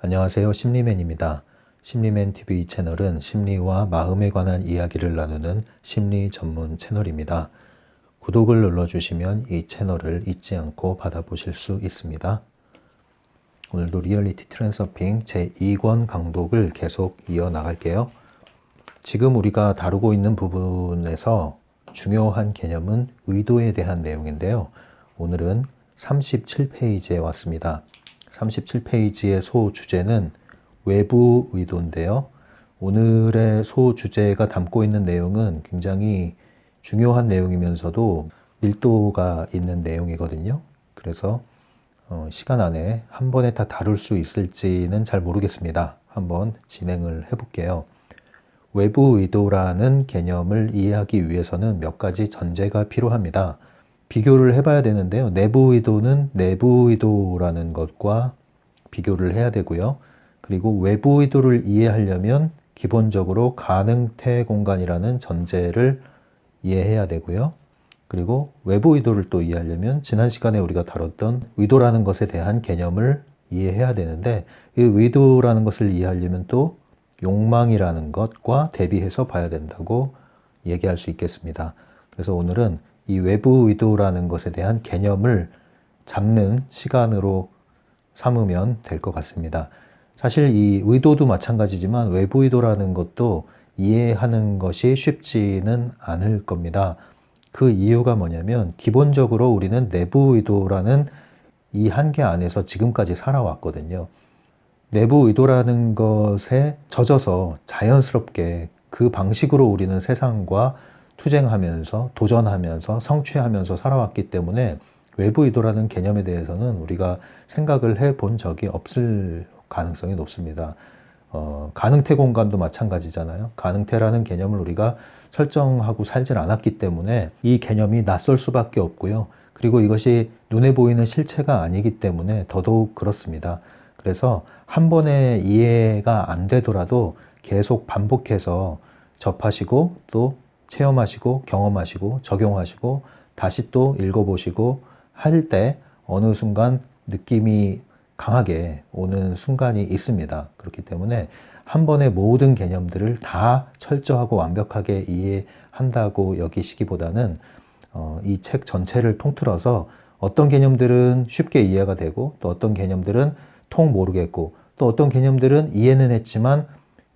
안녕하세요. 심리맨입니다. 심리맨 TV 채널은 심리와 마음에 관한 이야기를 나누는 심리 전문 채널입니다. 구독을 눌러주시면 이 채널을 잊지 않고 받아보실 수 있습니다. 오늘도 리얼리티 트랜서핑 제2권 강독을 계속 이어나갈게요. 지금 우리가 다루고 있는 부분에서 중요한 개념은 의도에 대한 내용인데요. 오늘은 37페이지에 왔습니다. 37페이지의 소주제는 외부 의도인데요. 오늘의 소주제가 담고 있는 내용은 굉장히 중요한 내용이면서도 밀도가 있는 내용이거든요. 그래서 시간 안에 한 번에 다 다룰 수 있을지는 잘 모르겠습니다. 한번 진행을 해볼게요. 외부 의도라는 개념을 이해하기 위해서는 몇 가지 전제가 필요합니다. 비교를 해봐야 되는데요. 내부 의도는 내부 의도라는 것과 비교를 해야 되고요. 그리고 외부 의도를 이해하려면 기본적으로 가능태 공간이라는 전제를 이해해야 되고요. 그리고 외부 의도를 또 이해하려면 지난 시간에 우리가 다뤘던 의도라는 것에 대한 개념을 이해해야 되는데 이 의도라는 것을 이해하려면 또 욕망이라는 것과 대비해서 봐야 된다고 얘기할 수 있겠습니다. 그래서 오늘은 이 외부 의도라는 것에 대한 개념을 잡는 시간으로 삼으면 될 것 같습니다. 사실 이 의도도 마찬가지지만 외부 의도라는 것도 이해하는 것이 쉽지는 않을 겁니다. 그 이유가 뭐냐면 기본적으로 우리는 내부 의도라는 이 한계 안에서 지금까지 살아왔거든요. 내부 의도라는 것에 젖어서 자연스럽게 그 방식으로 우리는 세상과 투쟁하면서 도전하면서 성취하면서 살아왔기 때문에 외부 의도라는 개념에 대해서는 우리가 생각을 해본 적이 없을 가능성이 높습니다. 가능태 공간도 마찬가지잖아요. 가능태라는 개념을 우리가 설정하고 살질 않았기 때문에 이 개념이 낯설 수밖에 없고요. 그리고 이것이 눈에 보이는 실체가 아니기 때문에 더더욱 그렇습니다. 그래서 한 번에 이해가 안 되더라도 계속 반복해서 접하시고 또 체험하시고 경험하시고 적용하시고 다시 또 읽어보시고 할 때 어느 순간 느낌이 강하게 오는 순간이 있습니다. 그렇기 때문에 한 번에 모든 개념들을 다 철저하고 완벽하게 이해한다고 여기시기보다는 이 책 전체를 통틀어서 어떤 개념들은 쉽게 이해가 되고 또 어떤 개념들은 통 모르겠고 또 어떤 개념들은 이해는 했지만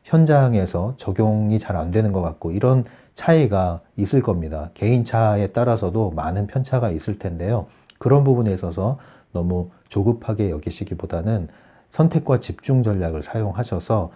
현장에서 적용이 잘 안 되는 것 같고 이런 차이가 있을 겁니다. 개인차에 따라서도 많은 편차가 있을 텐데요. 그런 부분에 있어서 너무 조급하게 여기시기보다는 선택과 집중 전략을 사용하셔서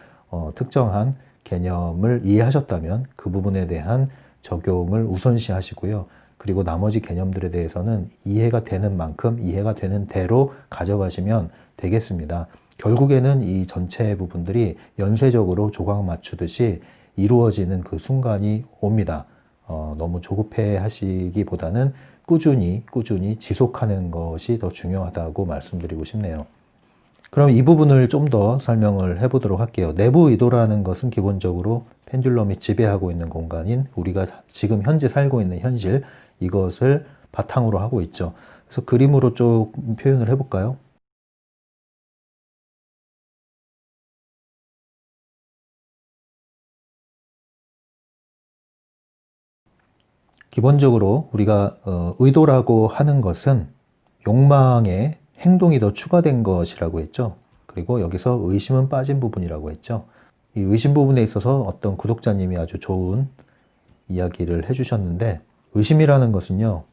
특정한 개념을 이해하셨다면 그 부분에 대한 적용을 우선시 하시고요. 그리고 나머지 개념들에 대해서는 이해가 되는 만큼 이해가 되는 대로 가져가시면 되겠습니다. 결국에는 이 전체 부분들이 연쇄적으로 조각 맞추듯이 이루어지는 그 순간이 옵니다. 너무 조급해 하시기보다는 꾸준히 지속하는 것이 더 중요하다고 말씀드리고 싶네요. 그럼 이 부분을 좀 더 설명을 해보도록 할게요. 내부 의도라는 것은 기본적으로 펜듈럼이 지배하고 있는 공간인 우리가 지금 현재 살고 있는 현실, 이것을 바탕으로 하고 있죠. 그래서 그림으로 좀 표현을 해볼까요? 기본적으로 우리가 의도라고 하는 것은 욕망에 행동이 더 추가된 것이라고 했죠. 그리고 여기서 의심은 빠진 부분이라고 했죠. 이 의심 부분에 있어서 어떤 구독자님이 아주 좋은 이야기를 해주셨는데 의심이라는 것은요,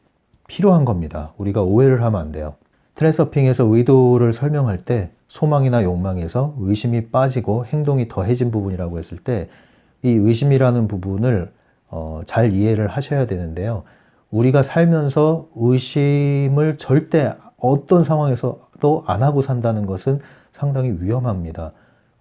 필요한 겁니다. 우리가 오해를 하면 안 돼요. 트랜서핑에서 의도를 설명할 때 소망이나 욕망에서 의심이 빠지고 행동이 더해진 부분이라고 했을 때 이 의심이라는 부분을 잘 이해를 하셔야 되는데요. 우리가 살면서 의심을 절대 어떤 상황에서도 안 하고 산다는 것은 상당히 위험합니다.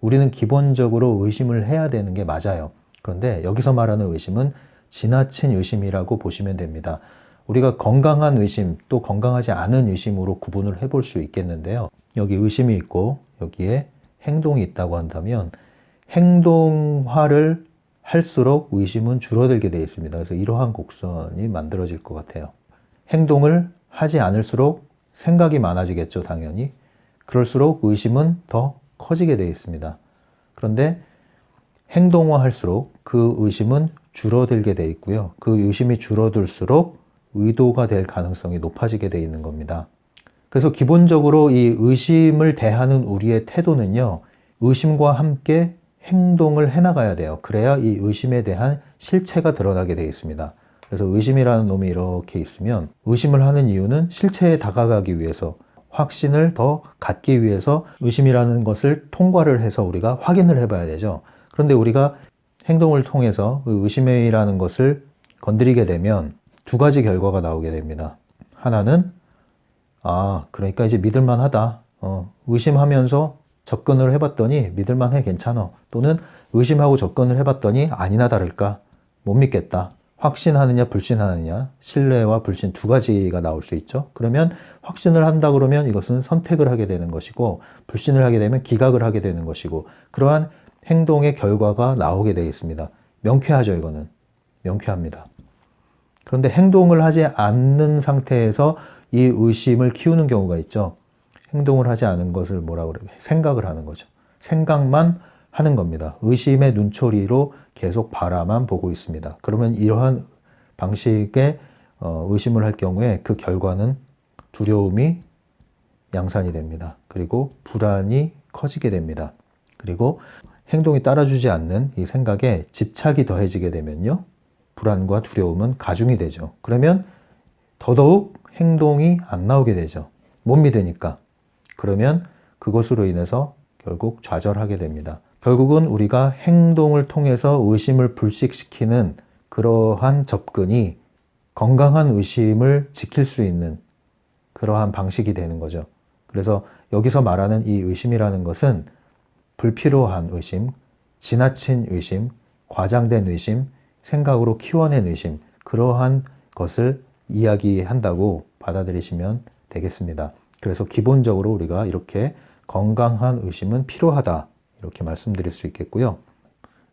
우리는 기본적으로 의심을 해야 되는 게 맞아요. 그런데 여기서 말하는 의심은 지나친 의심이라고 보시면 됩니다. 우리가 건강한 의심 또 건강하지 않은 의심으로 구분을 해볼 수 있겠는데요. 여기 의심이 있고 여기에 행동이 있다고 한다면 행동화를 할수록 의심은 줄어들게 되어 있습니다. 그래서 이러한 곡선이 만들어질 것 같아요. 행동을 하지 않을수록 생각이 많아지겠죠, 당연히. 그럴수록 의심은 더 커지게 되어 있습니다. 그런데 행동화할수록 그 의심은 줄어들게 되어 있고요. 그 의심이 줄어들수록 의도가 될 가능성이 높아지게 되어 있는 겁니다. 그래서 기본적으로 이 의심을 대하는 우리의 태도는요, 의심과 함께 행동을 해나가야 돼요. 그래야 이 의심에 대한 실체가 드러나게 되어 있습니다. 그래서 의심이라는 놈이 이렇게 있으면 의심을 하는 이유는 실체에 다가가기 위해서, 확신을 더 갖기 위해서 의심이라는 것을 통과를 해서 우리가 확인을 해봐야 되죠. 그런데 우리가 행동을 통해서 의심이라는 것을 건드리게 되면 두 가지 결과가 나오게 됩니다. 하나는 그러니까 이제 믿을만 하다. 의심하면서 접근을 해봤더니 믿을만 해, 괜찮아. 또는 의심하고 접근을 해봤더니 아니나 다를까 못 믿겠다. 확신하느냐 불신하느냐, 신뢰와 불신 두 가지가 나올 수 있죠. 그러면 확신을 한다 그러면 이것은 선택을 하게 되는 것이고, 불신을 하게 되면 기각을 하게 되는 것이고, 그러한 행동의 결과가 나오게 되어 있습니다. 명쾌하죠, 이거는. 명쾌합니다. 그런데 행동을 하지 않는 상태에서 이 의심을 키우는 경우가 있죠. 행동을 하지 않은 것을 뭐라고 그래요? 생각을 하는 거죠. 생각만 하는 겁니다. 의심의 눈초리로 계속 바라만 보고 있습니다. 그러면 이러한 방식의 의심을 할 경우에 그 결과는 두려움이 양산이 됩니다. 그리고 불안이 커지게 됩니다. 그리고 행동이 따라주지 않는 이 생각에 집착이 더해지게 되면요, 불안과 두려움은 가중이 되죠. 그러면 더더욱 행동이 안 나오게 되죠. 못 믿으니까. 그러면 그것으로 인해서 결국 좌절하게 됩니다. 결국은 우리가 행동을 통해서 의심을 불식시키는 그러한 접근이 건강한 의심을 지킬 수 있는 그러한 방식이 되는 거죠. 그래서 여기서 말하는 이 의심이라는 것은 불필요한 의심, 지나친 의심, 과장된 의심, 생각으로 키워낸 의심, 그러한 것을 이야기한다고 받아들이시면 되겠습니다. 그래서 기본적으로 우리가 이렇게 건강한 의심은 필요하다, 이렇게 말씀드릴 수 있겠고요.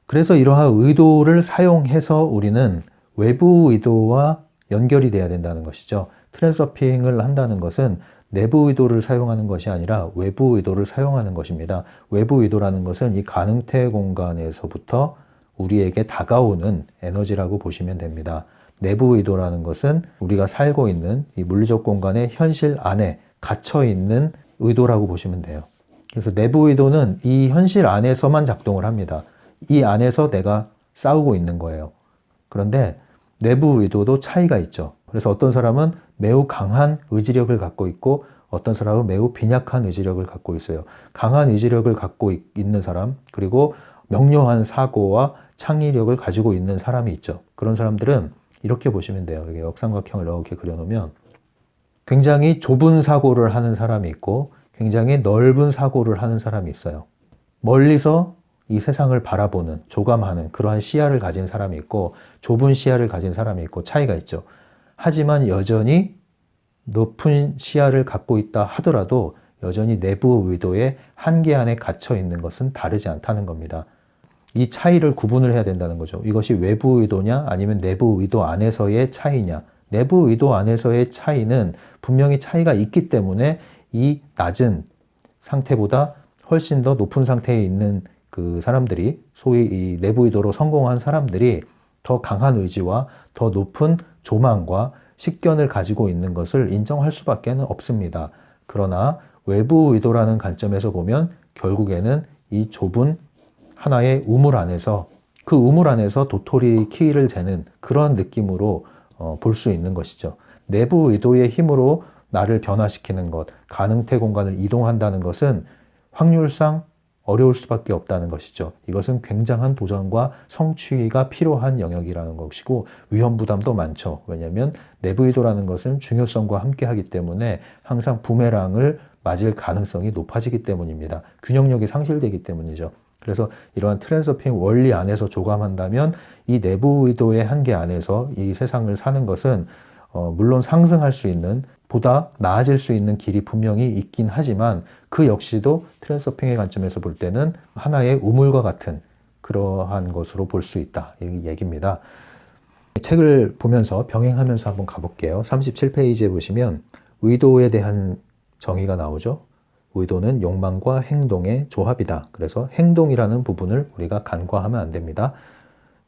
그래서 이러한 의도를 사용해서 우리는 외부 의도와 연결이 돼야 된다는 것이죠. 트랜스서핑을 한다는 것은 내부 의도를 사용하는 것이 아니라 외부 의도를 사용하는 것입니다. 외부 의도라는 것은 이 가능태 공간에서부터 우리에게 다가오는 에너지라고 보시면 됩니다. 내부 의도라는 것은 우리가 살고 있는 이 물리적 공간의 현실 안에 갇혀 있는 의도라고 보시면 돼요. 그래서 내부 의도는 이 현실 안에서만 작동을 합니다. 이 안에서 내가 싸우고 있는 거예요. 그런데 내부 의도도 차이가 있죠. 그래서 어떤 사람은 매우 강한 의지력을 갖고 있고 어떤 사람은 매우 빈약한 의지력을 갖고 있어요. 강한 의지력을 갖고 있는 사람, 그리고 명료한 사고와 창의력을 가지고 있는 사람이 있죠. 그런 사람들은 이렇게 보시면 돼요. 이게 역삼각형을 이렇게 그려놓으면 굉장히 좁은 사고를 하는 사람이 있고 굉장히 넓은 사고를 하는 사람이 있어요. 멀리서 이 세상을 바라보는, 조감하는 그러한 시야를 가진 사람이 있고 좁은 시야를 가진 사람이 있고 차이가 있죠. 하지만 여전히 높은 시야를 갖고 있다 하더라도 여전히 내부 의도의 한계 안에 갇혀 있는 것은 다르지 않다는 겁니다. 이 차이를 구분을 해야 된다는 거죠. 이것이 외부 의도냐 아니면 내부 의도 안에서의 차이냐. 내부 의도 안에서의 차이는 분명히 차이가 있기 때문에 이 낮은 상태보다 훨씬 더 높은 상태에 있는 그 사람들이, 소위 이 내부 의도로 성공한 사람들이 더 강한 의지와 더 높은 조망과 식견을 가지고 있는 것을 인정할 수밖에 없습니다. 그러나 외부 의도라는 관점에서 보면 결국에는 이 좁은 하나의 우물 안에서, 그 우물 안에서 도토리 키를 재는 그런 느낌으로 볼 수 있는 것이죠. 내부 의도의 힘으로 나를 변화시키는 것, 가능태 공간을 이동한다는 것은 확률상 어려울 수밖에 없다는 것이죠. 이것은 굉장한 도전과 성취가 필요한 영역이라는 것이고 위험 부담도 많죠. 왜냐하면 내부 의도라는 것은 중요성과 함께 하기 때문에 항상 부메랑을 맞을 가능성이 높아지기 때문입니다. 균형력이 상실되기 때문이죠. 그래서 이러한 트랜스서핑 원리 안에서 조감한다면 이 내부 의도의 한계 안에서 이 세상을 사는 것은 물론 상승할 수 있는, 보다 나아질 수 있는 길이 분명히 있긴 하지만 그 역시도 트랜스서핑의 관점에서 볼 때는 하나의 우물과 같은 그러한 것으로 볼 수 있다, 이 얘기입니다. 책을 보면서 병행하면서 한번 가볼게요. 37페이지에 보시면 의도에 대한 정의가 나오죠. 의도는 욕망과 행동의 조합이다. 그래서 행동이라는 부분을 우리가 간과하면 안 됩니다.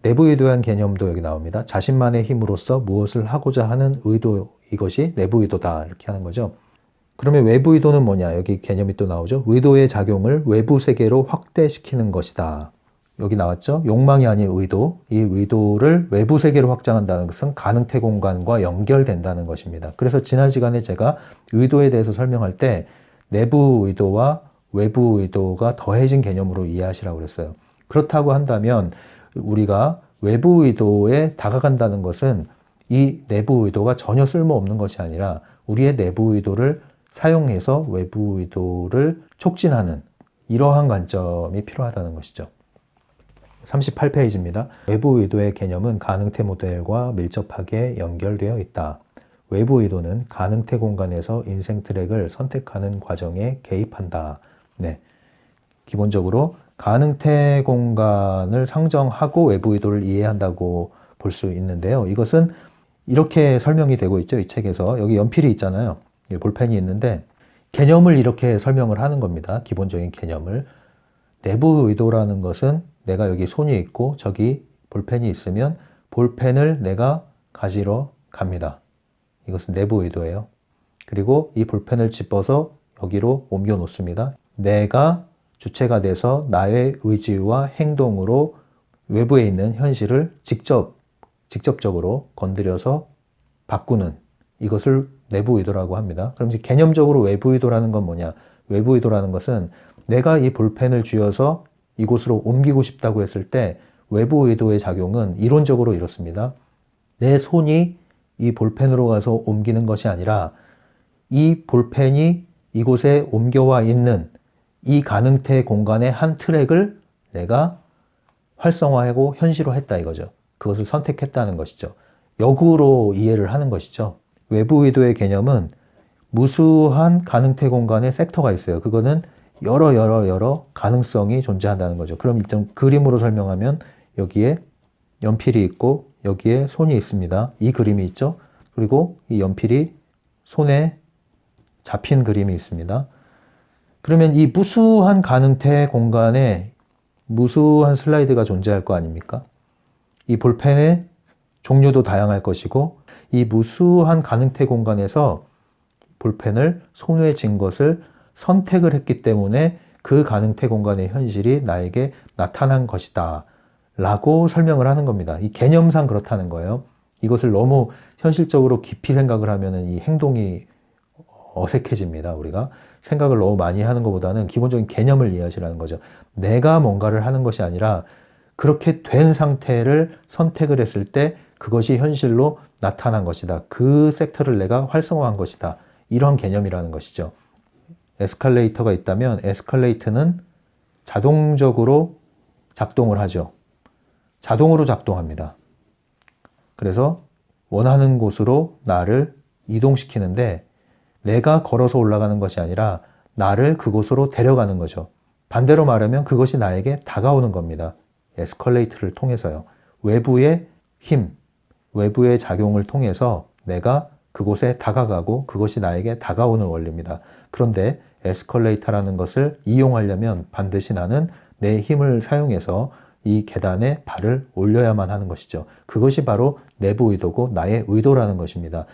내부 의도한 개념도 여기 나옵니다. 자신만의 힘으로써 무엇을 하고자 하는 의도, 이것이 내부 의도다. 이렇게 하는 거죠. 그러면 외부 의도는 뭐냐? 여기 개념이 또 나오죠. 의도의 작용을 외부 세계로 확대시키는 것이다. 여기 나왔죠? 욕망이 아닌 의도. 이 의도를 외부 세계로 확장한다는 것은 가능태 공간과 연결된다는 것입니다. 그래서 지난 시간에 제가 의도에 대해서 설명할 때 내부 의도와 외부 의도가 더해진 개념으로 이해하시라고 그랬어요. 그렇다고 한다면 우리가 외부 의도에 다가간다는 것은 이 내부 의도가 전혀 쓸모없는 것이 아니라 우리의 내부 의도를 사용해서 외부 의도를 촉진하는 이러한 관점이 필요하다는 것이죠. 38페이지입니다. 외부 의도의 개념은 가능태 모델과 밀접하게 연결되어 있다. 외부 의도는 가능태 공간에서 인생 트랙을 선택하는 과정에 개입한다. 네. 기본적으로 가능태 공간을 상정하고 외부 의도를 이해한다고 볼 수 있는데요. 이것은 이렇게 설명이 되고 있죠. 이 책에서. 여기 연필이 있잖아요. 볼펜이 있는데 개념을 이렇게 설명을 하는 겁니다. 기본적인 개념을. 내부 의도라는 것은 내가 여기 손이 있고 저기 볼펜이 있으면 볼펜을 내가 가지러 갑니다. 이것은 내부 의도예요. 그리고 이 볼펜을 집어서 여기로 옮겨 놓습니다. 내가 주체가 돼서 나의 의지와 행동으로 외부에 있는 현실을 직접적으로 건드려서 바꾸는 이것을 내부 의도라고 합니다. 그럼 이제 개념적으로 외부 의도라는 건 뭐냐? 외부 의도라는 것은 내가 이 볼펜을 쥐어서 이곳으로 옮기고 싶다고 했을 때 외부 의도의 작용은 이론적으로 이렇습니다. 내 손이 이 볼펜으로 가서 옮기는 것이 아니라 이 볼펜이 이곳에 옮겨와 있는 이 가능태 공간의 한 트랙을 내가 활성화하고 현실화했다 이거죠. 그것을 선택했다는 것이죠. 역으로 이해를 하는 것이죠. 외부 의도의 개념은 무수한 가능태 공간의 섹터가 있어요. 그거는 여러 가능성이 존재한다는 거죠. 그럼 일단 그림으로 설명하면 여기에 연필이 있고 여기에 손이 있습니다. 이 그림이 있죠. 그리고 이 연필이 손에 잡힌 그림이 있습니다. 그러면 이 무수한 가능태 공간에 무수한 슬라이드가 존재할 거 아닙니까? 이 볼펜의 종류도 다양할 것이고 이 무수한 가능태 공간에서 볼펜을 손에 쥔 것을 선택을 했기 때문에 그 가능태 공간의 현실이 나에게 나타난 것이다 라고 설명을 하는 겁니다. 이 개념상 그렇다는 거예요. 이것을 너무 현실적으로 깊이 생각을 하면 이 행동이 어색해집니다. 우리가 생각을 너무 많이 하는 것보다는 기본적인 개념을 이해하시라는 거죠. 내가 뭔가를 하는 것이 아니라 그렇게 된 상태를 선택을 했을 때 그것이 현실로 나타난 것이다. 그 섹터를 내가 활성화한 것이다. 이런 개념이라는 것이죠. 에스컬레이터가 있다면 에스컬레이터는 자동적으로 작동을 하죠. 자동으로 작동합니다. 그래서 원하는 곳으로 나를 이동시키는데 내가 걸어서 올라가는 것이 아니라 나를 그곳으로 데려가는 거죠. 반대로 말하면 그것이 나에게 다가오는 겁니다. 에스컬레이터를 통해서요. 외부의 힘, 외부의 작용을 통해서 내가 그곳에 다가가고 그것이 나에게 다가오는 원리입니다. 그런데 에스컬레이터라는 것을 이용하려면 반드시 나는 내 힘을 사용해서 이 계단에 발을 올려야만 하는 것이죠. 그것이 바로 내부 의도고 나의 의도라는 것입니다.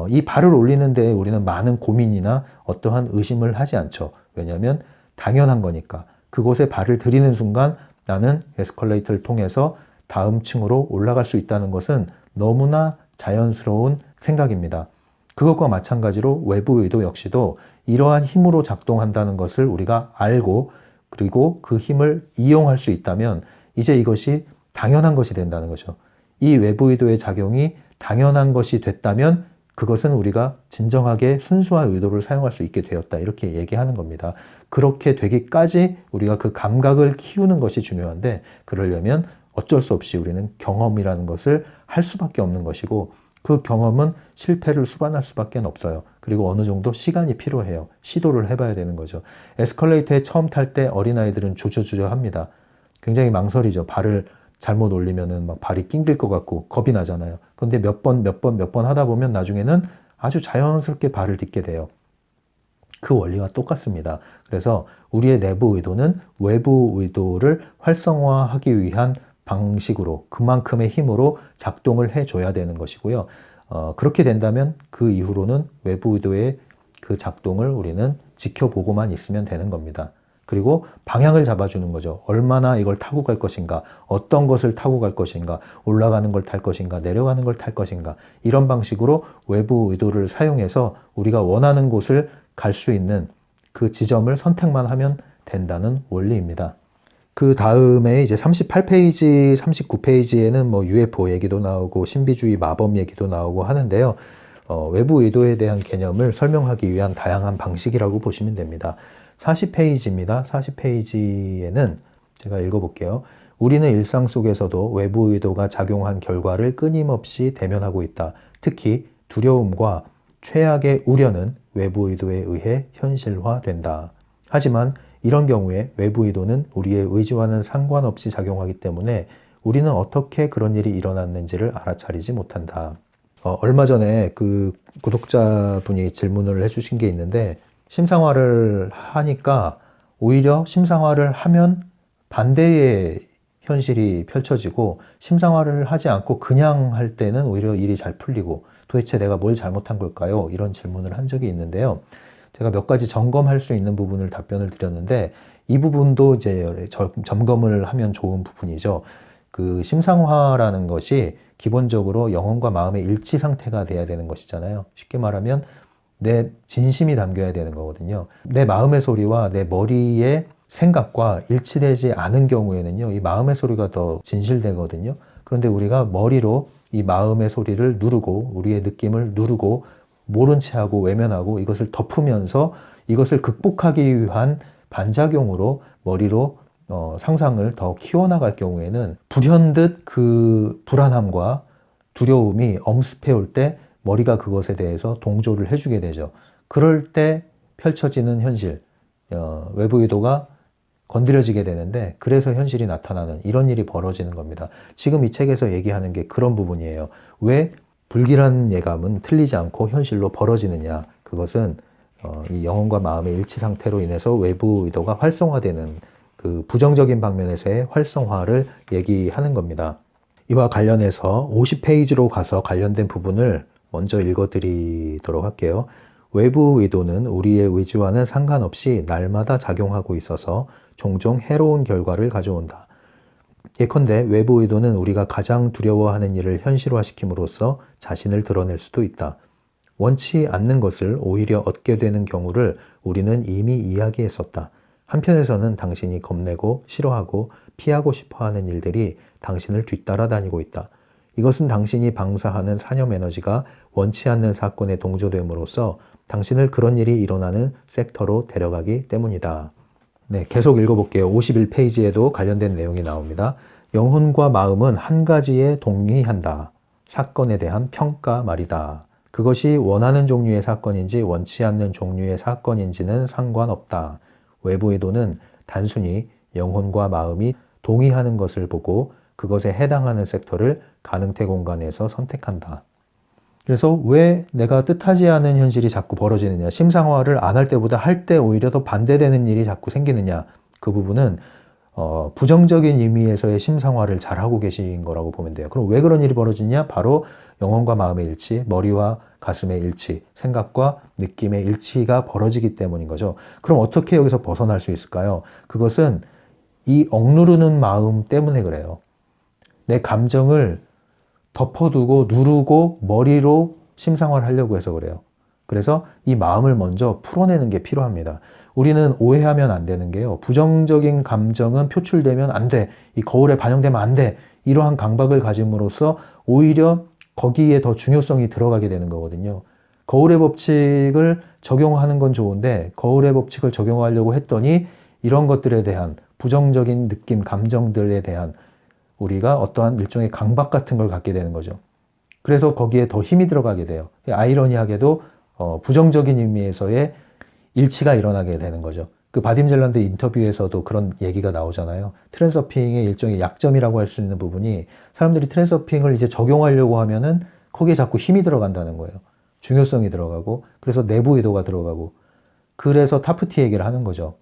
이 발을 올리는데 우리는 많은 고민이나 어떠한 의심을 하지 않죠. 왜냐하면 당연한 거니까. 그곳에 발을 들이는 순간 나는 에스컬레이터를 통해서 다음 층으로 올라갈 수 있다는 것은 너무나 자연스러운 생각입니다. 그것과 마찬가지로 외부 의도 역시도 이러한 힘으로 작동한다는 것을 우리가 알고 그리고 그 힘을 이용할 수 있다면 이제 이것이 당연한 것이 된다는 거죠. 이 외부 의도의 작용이 당연한 것이 됐다면 그것은 우리가 진정하게 순수한 의도를 사용할 수 있게 되었다. 이렇게 얘기하는 겁니다. 그렇게 되기까지 우리가 그 감각을 키우는 것이 중요한데 그러려면 어쩔 수 없이 우리는 경험이라는 것을 할 수밖에 없는 것이고 그 경험은 실패를 수반할 수밖에 없어요. 그리고 어느 정도 시간이 필요해요. 시도를 해봐야 되는 거죠. 에스컬레이터에 처음 탈 때 어린아이들은 주저주저 합니다. 굉장히 망설이죠. 발을 잘못 올리면은 막 발이 낑길 것 같고 겁이 나잖아요. 그런데 몇 번 하다 보면 나중에는 아주 자연스럽게 발을 딛게 돼요. 그 원리와 똑같습니다. 그래서 우리의 내부 의도는 외부 의도를 활성화하기 위한 방식으로 그만큼의 힘으로 작동을 해줘야 되는 것이고요. 그렇게 된다면 그 이후로는 외부 의도의 그 작동을 우리는 지켜보고만 있으면 되는 겁니다. 그리고 방향을 잡아주는 거죠. 얼마나 이걸 타고 갈 것인가, 어떤 것을 타고 갈 것인가, 올라가는 걸 탈 것인가, 내려가는 걸 탈 것인가, 이런 방식으로 외부 의도를 사용해서 우리가 원하는 곳을 갈 수 있는 그 지점을 선택만 하면 된다는 원리입니다. 그 다음에 이제 38페이지, 39페이지에는 뭐 UFO 얘기도 나오고 신비주의 마법 얘기도 나오고 하는데요. 외부 의도에 대한 개념을 설명하기 위한 다양한 방식이라고 보시면 됩니다. 40페이지입니다. 40페이지에는 제가 읽어볼게요. 우리는 일상 속에서도 외부 의도가 작용한 결과를 끊임없이 대면하고 있다. 특히 두려움과 최악의 우려는 외부 의도에 의해 현실화된다. 하지만 이런 경우에 외부 의도는 우리의 의지와는 상관없이 작용하기 때문에 우리는 어떻게 그런 일이 일어났는지를 알아차리지 못한다. 얼마 전에 그 구독자분이 질문을 해주신 게 있는데, 심상화를 하니까 오히려 심상화를 하면 반대의 현실이 펼쳐지고, 심상화를 하지 않고 그냥 할 때는 오히려 일이 잘 풀리고, 도대체 내가 뭘 잘못한 걸까요? 이런 질문을 한 적이 있는데요. 제가 몇 가지 점검할 수 있는 부분을 답변을 드렸는데, 이 부분도 이제 점검을 하면 좋은 부분이죠. 그 심상화라는 것이 기본적으로 영혼과 마음의 일치 상태가 돼야 되는 것이잖아요. 쉽게 말하면 내 진심이 담겨야 되는 거거든요. 내 마음의 소리와 내 머리의 생각과 일치되지 않은 경우에는요, 이 마음의 소리가 더 진실되거든요. 그런데 우리가 머리로 이 마음의 소리를 누르고 우리의 느낌을 누르고 모른 채 하고 외면하고 이것을 덮으면서 이것을 극복하기 위한 반작용으로 머리로 상상을 더 키워나갈 경우에는 불현듯 그 불안함과 두려움이 엄습해 올 때 머리가 그것에 대해서 동조를 해주게 되죠. 그럴 때 펼쳐지는 현실, 외부 의도가 건드려지게 되는데, 그래서 현실이 나타나는 이런 일이 벌어지는 겁니다. 지금 이 책에서 얘기하는 게 그런 부분이에요. 왜 불길한 예감은 틀리지 않고 현실로 벌어지느냐. 그것은 이 영혼과 마음의 일치 상태로 인해서 외부 의도가 활성화되는 그 부정적인 방면에서의 활성화를 얘기하는 겁니다. 이와 관련해서 50페이지로 가서 관련된 부분을 먼저 읽어드리도록 할게요. 외부 의도는 우리의 의지와는 상관없이 날마다 작용하고 있어서 종종 해로운 결과를 가져온다. 예컨대 외부 의도는 우리가 가장 두려워하는 일을 현실화시킴으로써 자신을 드러낼 수도 있다. 원치 않는 것을 오히려 얻게 되는 경우를 우리는 이미 이야기했었다. 한편에서는 당신이 겁내고 싫어하고 피하고 싶어하는 일들이 당신을 뒤따라다니고 있다. 이것은 당신이 방사하는 산염 에너지가 원치 않는 사건에 동조됨으로써 당신을 그런 일이 일어나는 섹터로 데려가기 때문이다. 네, 계속 읽어볼게요. 51페이지에도 관련된 내용이 나옵니다. 영혼과 마음은 한 가지에 동의한다. 사건에 대한 평가 말이다. 그것이 원하는 종류의 사건인지 원치 않는 종류의 사건인지는 상관없다. 외부 의도는 단순히 영혼과 마음이 동의하는 것을 보고 그것에 해당하는 섹터를 가능태 공간에서 선택한다. 그래서 왜 내가 뜻하지 않은 현실이 자꾸 벌어지느냐, 심상화를 안 할 때보다 할 때 오히려 더 반대되는 일이 자꾸 생기느냐, 그 부분은 부정적인 의미에서의 심상화를 잘하고 계신 거라고 보면 돼요. 그럼 왜 그런 일이 벌어지냐? 바로 영혼과 마음의 일치, 머리와 가슴의 일치, 생각과 느낌의 일치가 벌어지기 때문인 거죠. 그럼 어떻게 여기서 벗어날 수 있을까요? 그것은 이 억누르는 마음 때문에 그래요. 내 감정을 덮어두고 누르고 머리로 심상화를 하려고 해서 그래요. 그래서 이 마음을 먼저 풀어내는 게 필요합니다. 우리는 오해하면 안 되는 게요. 부정적인 감정은 표출되면 안 돼. 이 거울에 반영되면 안 돼. 이러한 강박을 가짐으로써 오히려 거기에 더 중요성이 들어가게 되는 거거든요. 거울의 법칙을 적용하는 건 좋은데 거울의 법칙을 적용하려고 했더니 이런 것들에 대한 부정적인 느낌, 감정들에 대한 우리가 어떠한 일종의 강박 같은 걸 갖게 되는 거죠. 그래서 거기에 더 힘이 들어가게 돼요. 아이러니하게도 부정적인 의미에서의 일치가 일어나게 되는 거죠. 그 바딤 젤란드 인터뷰에서도 그런 얘기가 나오잖아요. 트랜서핑의 일종의 약점이라고 할 수 있는 부분이 사람들이 트랜서핑을 이제 적용하려고 하면은 거기에 자꾸 힘이 들어간다는 거예요. 중요성이 들어가고 그래서 내부 의도가 들어가고 그래서 타프티 얘기를 하는 거죠.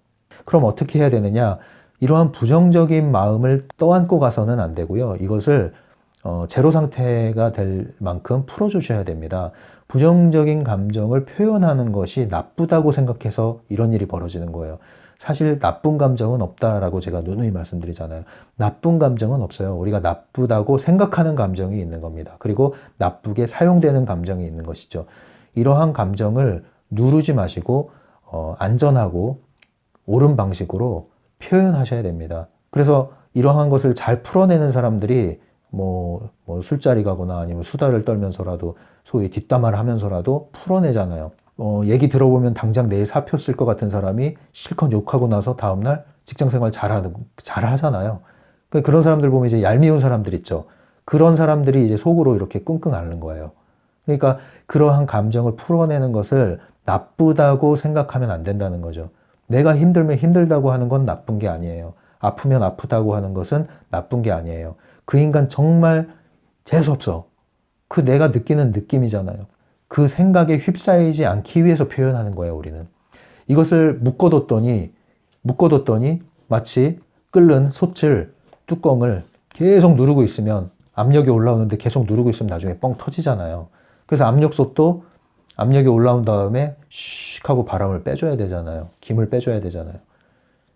그럼 어떻게 해야 되느냐? 이러한 부정적인 마음을 떠안고 가서는 안 되고요. 이것을 제로 상태가 될 만큼 풀어주셔야 됩니다. 부정적인 감정을 표현하는 것이 나쁘다고 생각해서 이런 일이 벌어지는 거예요. 사실 나쁜 감정은 없다라고 제가 누누이 말씀드리잖아요. 나쁜 감정은 없어요. 우리가 나쁘다고 생각하는 감정이 있는 겁니다. 그리고 나쁘게 사용되는 감정이 있는 것이죠. 이러한 감정을 누르지 마시고 안전하고 옳은 방식으로 표현하셔야 됩니다. 그래서 이러한 것을 잘 풀어내는 사람들이 뭐 술자리 가거나 아니면 수다를 떨면서라도 소위 뒷담화를 하면서라도 풀어내잖아요. 얘기 들어보면 당장 내일 사표 쓸 것 같은 사람이 실컷 욕하고 나서 다음날 직장생활 잘하잖아요. 그런 사람들 보면 이제 얄미운 사람들 있죠. 그런 사람들이 이제 속으로 이렇게 끙끙 앓는 거예요. 그러니까 그러한 감정을 풀어내는 것을 나쁘다고 생각하면 안 된다는 거죠. 내가 힘들면 힘들다고 하는 건 나쁜 게 아니에요. 아프면 아프다고 하는 것은 나쁜 게 아니에요. 그 인간 정말 재수없어. 그 내가 느끼는 느낌이잖아요. 그 생각에 휩싸이지 않기 위해서 표현하는 거예요, 우리는. 이것을 묶어뒀더니 마치 끓는 솥을 뚜껑을 계속 누르고 있으면 압력이 올라오는데 계속 누르고 있으면 나중에 뻥 터지잖아요. 그래서 압력솥도 압력이 올라온 다음에 슉 하고 바람을 빼줘야 되잖아요. 김을 빼줘야 되잖아요.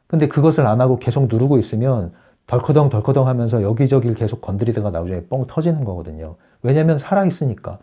근데 그것을 안 하고 계속 누르고 있으면 덜커덩 하면서 여기저기를 계속 건드리다가 나중에 뻥 터지는 거거든요. 왜냐면 살아있으니까.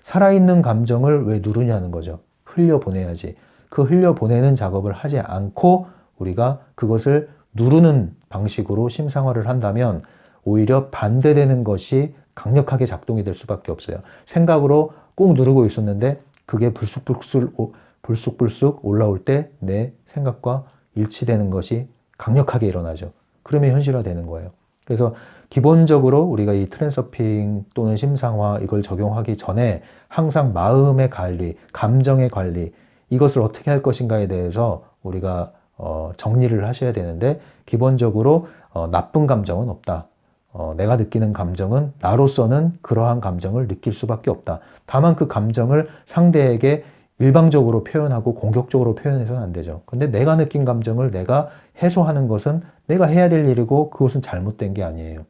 살아있는 감정을 왜 누르냐는 거죠. 흘려보내야지. 그 흘려보내는 작업을 하지 않고 우리가 그것을 누르는 방식으로 심상화를 한다면 오히려 반대되는 것이 강력하게 작동이 될 수밖에 없어요. 생각으로 꾹 누르고 있었는데 그게 불쑥 올라올 때 내 생각과 일치되는 것이 강력하게 일어나죠. 그러면 현실화되는 거예요. 그래서 기본적으로 우리가 이 트랜서핑 또는 심상화 이걸 적용하기 전에 항상 마음의 관리, 감정의 관리 이것을 어떻게 할 것인가에 대해서 우리가 정리를 하셔야 되는데 기본적으로 나쁜 감정은 없다. 내가 느끼는 감정은 나로서는 그러한 감정을 느낄 수밖에 없다. 다만 그 감정을 상대에게 일방적으로 표현하고 공격적으로 표현해서는 안 되죠. 근데 내가 느낀 감정을 내가 해소하는 것은 내가 해야 될 일이고 그것은 잘못된 게 아니에요.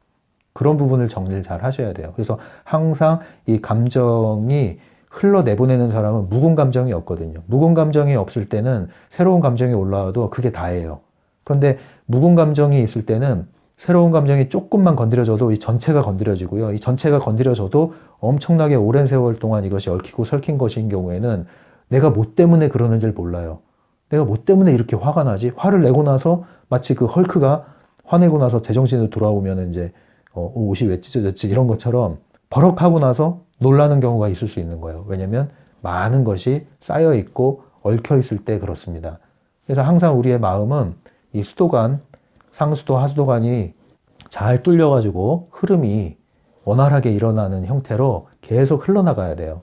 그런 부분을 정리를 잘 하셔야 돼요. 그래서 항상 이 감정이 흘러내보내는 사람은 묵은 감정이 없거든요. 묵은 감정이 없을 때는 새로운 감정이 올라와도 그게 다예요. 그런데 묵은 감정이 있을 때는 새로운 감정이 조금만 건드려져도 이 전체가 건드려지고요. 이 전체가 건드려져도 엄청나게 오랜 세월 동안 이것이 얽히고 설킨 것인 경우에는 내가 뭐 때문에 그러는지를 몰라요. 내가 뭐 때문에 이렇게 화가 나지? 화를 내고 나서 마치 그 헐크가 화내고 나서 제정신으로 돌아오면 이제 옷이 왜 찢어졌지? 이런 것처럼 버럭하고 나서 놀라는 경우가 있을 수 있는 거예요. 왜냐하면 많은 것이 쌓여 있고 얽혀 있을 때 그렇습니다. 그래서 항상 우리의 마음은 이 수도관, 상수도, 하수도관이 잘 뚫려가지고 흐름이 원활하게 일어나는 형태로 계속 흘러나가야 돼요.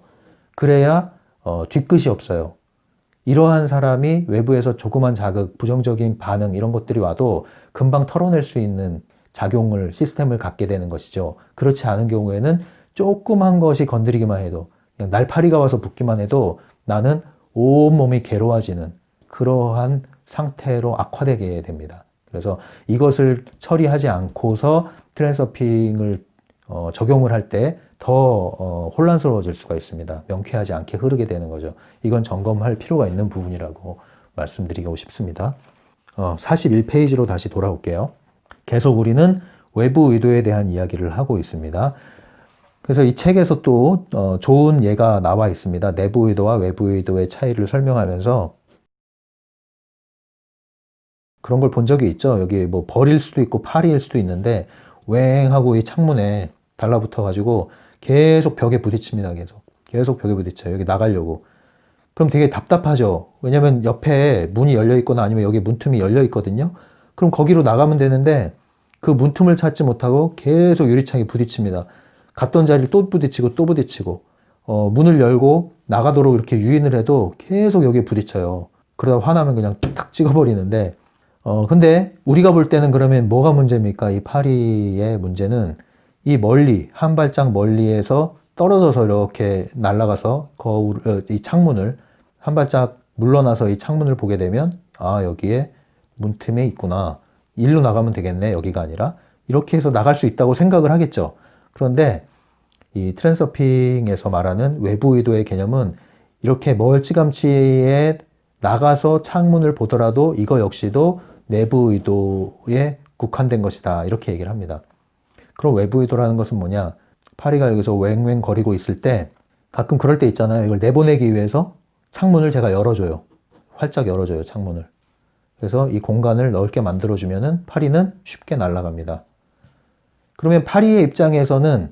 그래야 뒤끝이 없어요. 이러한 사람이 외부에서 조그만 자극, 부정적인 반응 이런 것들이 와도 금방 털어낼 수 있는 작용을, 시스템을 갖게 되는 것이죠. 그렇지 않은 경우에는 조그만 것이 건드리기만 해도 그냥 날파리가 와서 붙기만 해도 나는 온몸이 괴로워지는 그러한 상태로 악화되게 됩니다. 그래서 이것을 처리하지 않고서 트랜서핑을 적용을 할 때 더 혼란스러워질 수가 있습니다. 명쾌하지 않게 흐르게 되는 거죠. 이건 점검할 필요가 있는 부분이라고 말씀드리고 싶습니다. 41페이지로 다시 돌아올게요. 계속 우리는 외부 의도에 대한 이야기를 하고 있습니다. 그래서 이 책에서 또 좋은 예가 나와 있습니다. 내부 의도와 외부 의도의 차이를 설명하면서 그런 걸 본 적이 있죠. 여기 뭐 벌일 수도 있고 파리일 수도 있는데 웽 하고 이 창문에 달라붙어 가지고 계속 벽에 부딪힙니다. 계속 벽에 부딪혀요. 여기 나가려고. 그럼 되게 답답하죠. 왜냐면 옆에 문이 열려 있거나 아니면 여기 문틈이 열려 있거든요. 그럼 거기로 나가면 되는데 그 문틈을 찾지 못하고 계속 유리창에 부딪힙니다. 갔던 자리를 또 부딪히고 또 부딪히고 문을 열고 나가도록 이렇게 유인을 해도 계속 여기에 부딪혀요. 그러다 화나면 그냥 탁 찍어버리는데 근데 우리가 볼 때는 그러면 뭐가 문제입니까? 이 파리의 문제는 이 멀리 한 발짝 멀리에서 떨어져서 이렇게 날아가서 이 창문을 한 발짝 물러나서 이 창문을 보게 되면 아, 여기에 문틈에 있구나. 일로 나가면 되겠네. 여기가 아니라. 이렇게 해서 나갈 수 있다고 생각을 하겠죠. 그런데 이 트랜서핑에서 말하는 외부 의도의 개념은 이렇게 멀찌감치에 나가서 창문을 보더라도 이거 역시도 내부 의도에 국한된 것이다. 이렇게 얘기를 합니다. 그럼 외부 의도라는 것은 뭐냐? 파리가 여기서 웽웽 거리고 있을 때 가끔 그럴 때 있잖아요. 이걸 내보내기 위해서 창문을 제가 열어줘요. 활짝 열어줘요, 창문을. 그래서 이 공간을 넓게 만들어주면은 파리는 쉽게 날아갑니다. 그러면 파리의 입장에서는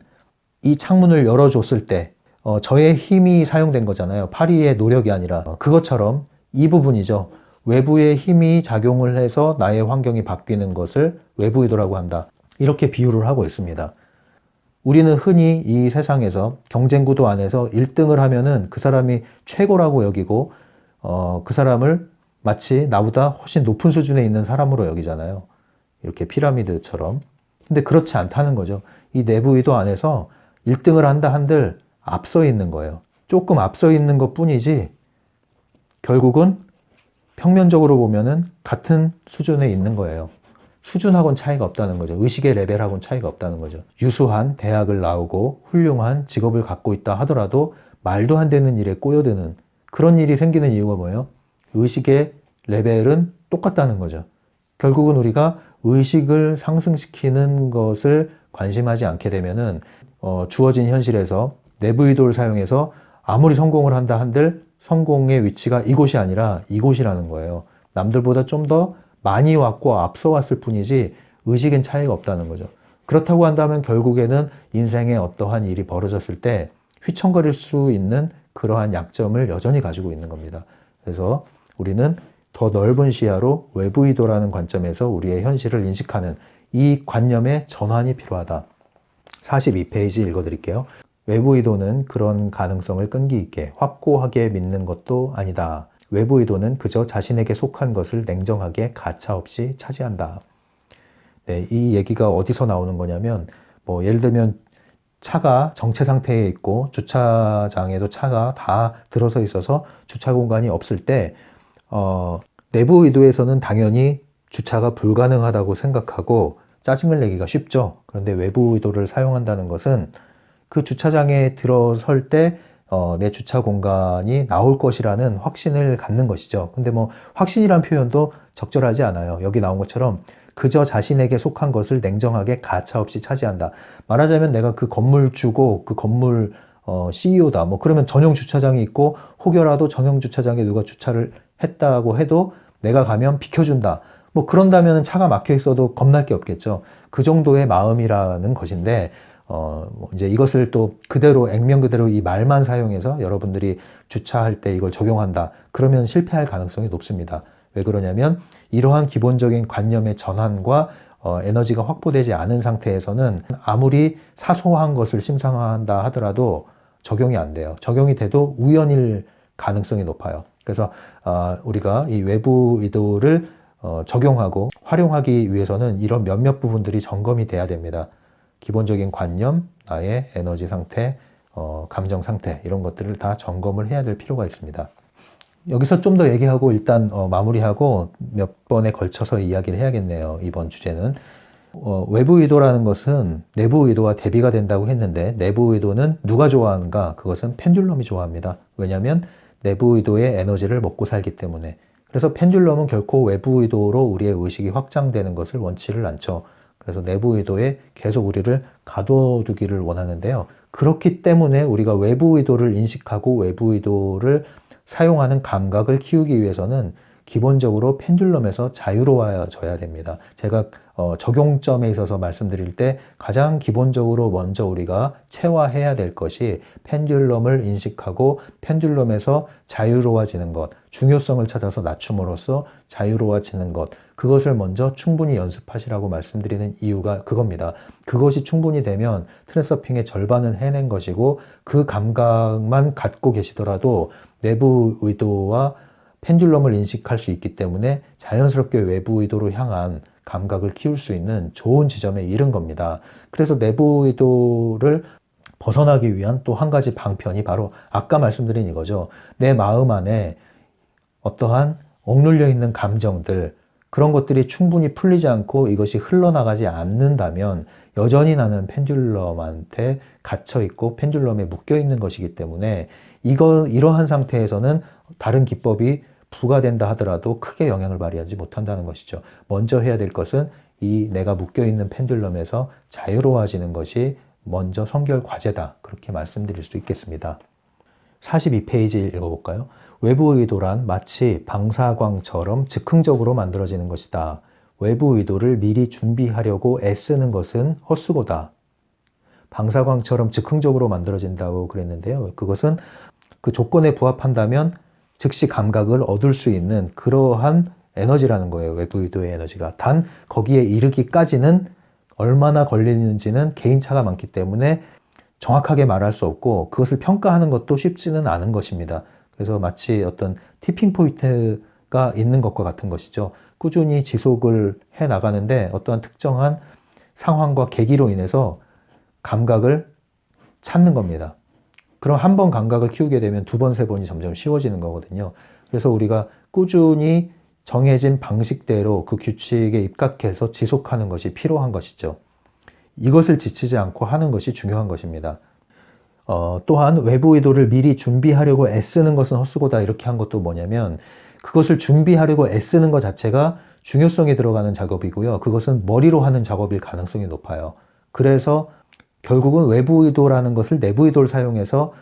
이 창문을 열어줬을 때 저의 힘이 사용된 거잖아요. 파리의 노력이 아니라. 그것처럼 이 부분이죠. 외부의 힘이 작용을 해서 나의 환경이 바뀌는 것을 외부 의도라고 한다. 이렇게 비유를 하고 있습니다. 우리는 흔히 이 세상에서 경쟁 구도 안에서 1등을 하면은 그 사람이 최고라고 여기고 그 사람을 마치 나보다 훨씬 높은 수준에 있는 사람으로 여기잖아요. 이렇게 피라미드처럼. 근데 그렇지 않다는 거죠. 이 내부 의도 안에서 1등을 한다 한들 앞서 있는 거예요. 조금 앞서 있는 것 뿐이지 결국은 평면적으로 보면은 같은 수준에 있는 거예요. 수준하고는 차이가 없다는 거죠. 의식의 레벨하고는 차이가 없다는 거죠. 유수한 대학을 나오고 훌륭한 직업을 갖고 있다 하더라도 말도 안 되는 일에 꼬여드는 그런 일이 생기는 이유가 뭐예요? 의식의 레벨은 똑같다는 거죠. 결국은 우리가 의식을 상승시키는 것을 관심하지 않게 되면은 주어진 현실에서 내부 의도를 사용해서 아무리 성공을 한다 한들 성공의 위치가 이곳이 아니라 이곳이라는 거예요. 남들보다 좀 더 많이 왔고 앞서 왔을 뿐이지 의식엔 차이가 없다는 거죠. 그렇다고 한다면 결국에는 인생에 어떠한 일이 벌어졌을 때 휘청거릴 수 있는 그러한 약점을 여전히 가지고 있는 겁니다. 그래서 우리는 더 넓은 시야로 외부 의도라는 관점에서 우리의 현실을 인식하는 이 관념의 전환이 필요하다. 42페이지 읽어드릴게요. 외부 의도는 그런 가능성을 끈기 있게 확고하게 믿는 것도 아니다. 외부 의도는 그저 자신에게 속한 것을 냉정하게 가차없이 차지한다. 네, 이 얘기가 어디서 나오는 거냐면 예를 들면 차가 정체 상태에 있고 주차장에도 차가 다 들어서 있어서 주차 공간이 없을 때 내부 의도에서는 당연히 주차가 불가능하다고 생각하고 짜증을 내기가 쉽죠. 그런데 외부 의도를 사용한다는 것은 그 주차장에 들어설 때 내 주차 공간이 나올 것이라는 확신을 갖는 것이죠. 근데 확신이란 표현도 적절하지 않아요. 여기 나온 것처럼 그저 자신에게 속한 것을 냉정하게 가차없이 차지한다. 말하자면 내가 그 건물주고 그 건물 CEO다. 그러면 전용 주차장이 있고 혹여라도 전용 주차장에 누가 주차를 했다고 해도 내가 가면 비켜준다. 그런다면 차가 막혀 있어도 겁날 게 없겠죠. 그 정도의 마음이라는 것인데 이제 이것을 또 그대로 액면 그대로 이 말만 사용해서 여러분들이 주차할 때 이걸 적용한다. 그러면 실패할 가능성이 높습니다. 왜 그러냐면 이러한 기본적인 관념의 전환과 에너지가 확보되지 않은 상태에서는 아무리 사소한 것을 심상화한다 하더라도 적용이 안 돼요. 적용이 돼도 우연일 가능성이 높아요. 그래서 우리가 이 외부 의도를 적용하고 활용하기 위해서는 이런 몇몇 부분들이 점검이 돼야 됩니다. 기본적인 관념, 나의 에너지 상태, 감정 상태 이런 것들을 다 점검을 해야 될 필요가 있습니다. 여기서 좀 더 얘기하고 일단 마무리하고 몇 번에 걸쳐서 이야기를 해야겠네요. 이번 주제는 외부 의도라는 것은 내부 의도와 대비가 된다고 했는데 내부 의도는 누가 좋아하는가? 그것은 펜듈럼이 좋아합니다. 왜냐하면 내부 의도의 에너지를 먹고 살기 때문에. 그래서 펜듈럼은 결코 외부 의도로 우리의 의식이 확장되는 것을 원치를 않죠. 그래서 내부 의도에 계속 우리를 가둬두기를 원하는데요. 그렇기 때문에 우리가 외부 의도를 인식하고 외부 의도를 사용하는 감각을 키우기 위해서는 기본적으로 펜듈럼에서 자유로워져야 됩니다. 제가 적용점에 있어서 말씀드릴 때 가장 기본적으로 먼저 우리가 체화해야 될 것이 펜듈럼을 인식하고 펜듈럼에서 자유로워지는 것, 중요성을 찾아서 낮춤으로써 자유로워지는 것, 그것을 먼저 충분히 연습하시라고 말씀드리는 이유가 그겁니다. 그것이 충분히 되면 트랜서핑의 절반은 해낸 것이고 그 감각만 갖고 계시더라도 내부 의도와 펜듈럼을 인식할 수 있기 때문에 자연스럽게 외부 의도로 향한 감각을 키울 수 있는 좋은 지점에 이른 겁니다. 그래서 내부 의도를 벗어나기 위한 또 한 가지 방편이 바로 아까 말씀드린 이거죠. 내 마음 안에 어떠한 억눌려 있는 감정들, 그런 것들이 충분히 풀리지 않고 이것이 흘러나가지 않는다면 여전히 나는 펜듈럼한테 갇혀있고 펜듈럼에 묶여있는 것이기 때문에 이러한 상태에서는 다른 기법이 부과된다 하더라도 크게 영향을 발휘하지 못한다는 것이죠. 먼저 해야 될 것은 이 내가 묶여있는 펜듈럼에서 자유로워지는 것이 먼저 선결 과제다. 그렇게 말씀드릴 수 있겠습니다. 42페이지 읽어볼까요? 외부 의도란 마치 방사광처럼 즉흥적으로 만들어지는 것이다. 외부 의도를 미리 준비하려고 애쓰는 것은 헛수고다. 방사광처럼 즉흥적으로 만들어진다고 그랬는데요. 그것은 그 조건에 부합한다면 즉시 감각을 얻을 수 있는 그러한 에너지라는 거예요. 외부 의도의 에너지가. 단 거기에 이르기까지는 얼마나 걸리는지는 개인차가 많기 때문에 정확하게 말할 수 없고 그것을 평가하는 것도 쉽지는 않은 것입니다. 그래서 마치 어떤 티핑 포인트가 있는 것과 같은 것이죠. 꾸준히 지속을 해 나가는데 어떠한 특정한 상황과 계기로 인해서 감각을 찾는 겁니다. 그럼 한 번 감각을 키우게 되면 두 번, 세 번이 점점 쉬워지는 거거든요. 그래서 우리가 꾸준히 정해진 방식대로 그 규칙에 입각해서 지속하는 것이 필요한 것이죠. 이것을 지치지 않고 하는 것이 중요한 것입니다. 또한 외부 의도를 미리 준비하려고 애쓰는 것은 헛수고다 이렇게 한 것도 뭐냐면 그것을 준비하려고 애쓰는 것 자체가 중요성이 들어가는 작업이고요. 그것은 머리로 하는 작업일 가능성이 높아요. 그래서 결국은 외부 의도라는 것을 내부 의도를 사용해서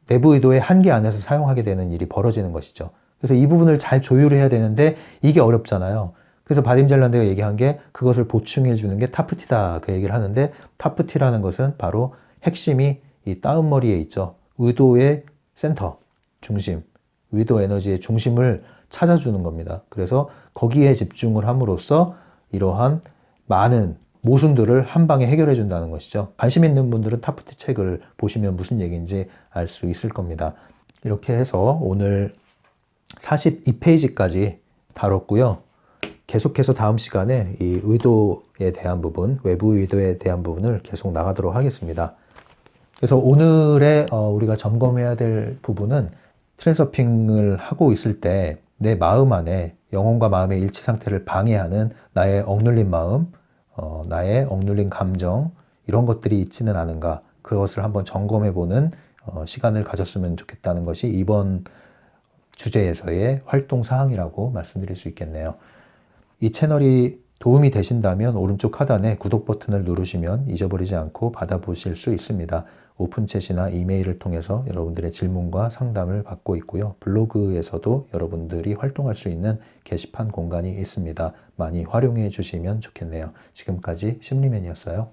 내부 의도의 한계 안에서 사용하게 되는 일이 벌어지는 것이죠. 그래서 이 부분을 잘 조율해야 되는데 이게 어렵잖아요. 그래서 바딤 젤란드가 얘기한 게 그것을 보충해 주는 게 타프티다 그 얘기를 하는데 타프티라는 것은 바로 핵심이 이 다운머리에 있죠. 의도의 센터, 중심, 의도 에너지의 중심을 찾아주는 겁니다. 그래서 거기에 집중을 함으로써 이러한 많은 모순들을 한 방에 해결해 준다는 것이죠. 관심 있는 분들은 타프티 책을 보시면 무슨 얘기인지 알 수 있을 겁니다. 이렇게 해서 오늘 42페이지까지 다뤘고요. 계속해서 다음 시간에 이 의도에 대한 부분, 외부 의도에 대한 부분을 계속 나가도록 하겠습니다. 그래서 오늘의 우리가 점검해야 될 부분은 트랜서핑을 하고 있을 때 내 마음 안에 영혼과 마음의 일치 상태를 방해하는 나의 억눌린 마음, 나의 억눌린 감정 이런 것들이 있지는 않은가 그것을 한번 점검해보는 시간을 가졌으면 좋겠다는 것이 이번 주제에서의 활동 사항이라고 말씀드릴 수 있겠네요. 이 채널이 도움이 되신다면 오른쪽 하단에 구독 버튼을 누르시면 잊어버리지 않고 받아보실 수 있습니다. 오픈챗이나 이메일을 통해서 여러분들의 질문과 상담을 받고 있고요. 블로그에서도 여러분들이 활동할 수 있는 게시판 공간이 있습니다. 많이 활용해 주시면 좋겠네요. 지금까지 심리맨이었어요.